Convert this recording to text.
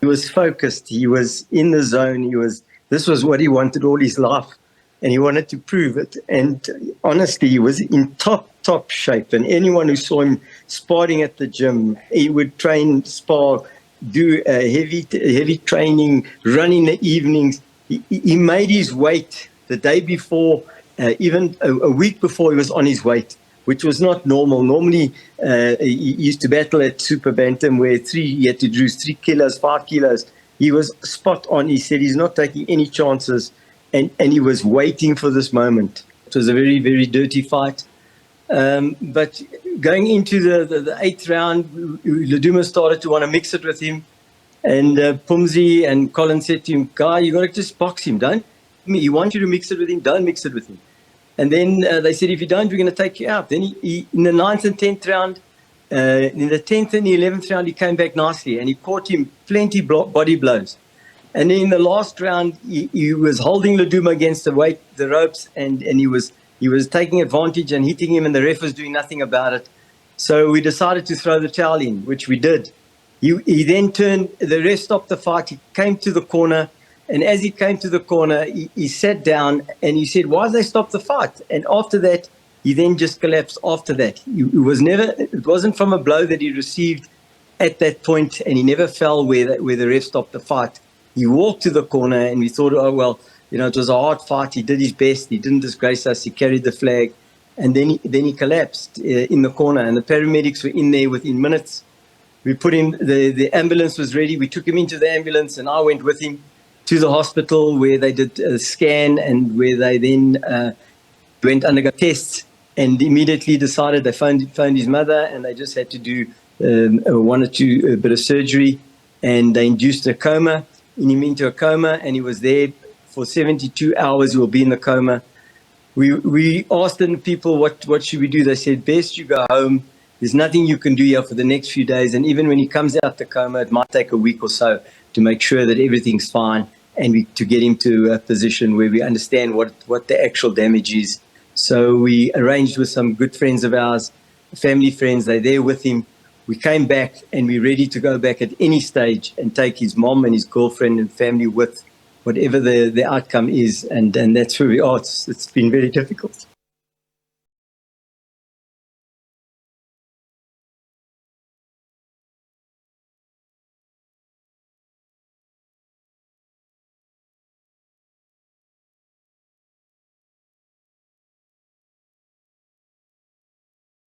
He was focused. He was in the zone. This was what he wanted all his life, and he wanted to prove it. And honestly, he was in top shape. And anyone who saw him sparring at the gym, he would train, spar, do heavy training, run in the evenings. He made his weight the day before, even a week before he was on his weight, which was not normal. Normally, he used to battle at super bantam where he had to lose 3 kilos, 5 kilos. He was spot on. He said he's not taking any chances, and he was waiting for this moment. It was a very, very dirty fight. But going into the 8th round, Ludumo started to want to mix it with him. And Pumzi and Colin said to him, Guy, you got to just box him. He wants you to mix it with him. Don't mix it with him. And then they said, if you don't, we're going to take you out. Then he in the 9th and 10th round, in the 10th and the 11th round, he came back nicely and he caught him plenty body blows. And then in the last round, he was holding Ludumo against the ropes, and he was taking advantage and hitting him, and the ref was doing nothing about it. So we decided to throw the towel in, which we did. He then turned, the ref stopped the fight, he came to the corner, and as he came to the corner, he sat down and he said, why did they stop the fight? And after that, he then just collapsed after that. It wasn't from a blow that he received at that point, and he never fell where the ref stopped the fight. He walked to the corner and we thought, oh, well, it was a hard fight. He did his best. He didn't disgrace us. He carried the flag. And then he collapsed in the corner, and the paramedics were in there within minutes. We put him, the ambulance was ready. We took him into the ambulance, and I went with him to the hospital where they did a scan and where they then went undergo tests, and immediately decided they phoned his mother, and they just had to do 1 or 2 bit of surgery, and they induced him into a coma, and he was there for 72 hours. He will be in the coma. We asked the people, what should we do? They said, best you go home. There's nothing you can do here for the next few days. And even when he comes out the coma, it might take a week or so to make sure that everything's fine, and to get him to a position where we understand what the actual damage is. So we arranged with some good friends of ours, family friends. They're there with him. We came back, and we're ready to go back at any stage and take his mom and his girlfriend and family with whatever the outcome is. And that's where we are. It's been very difficult.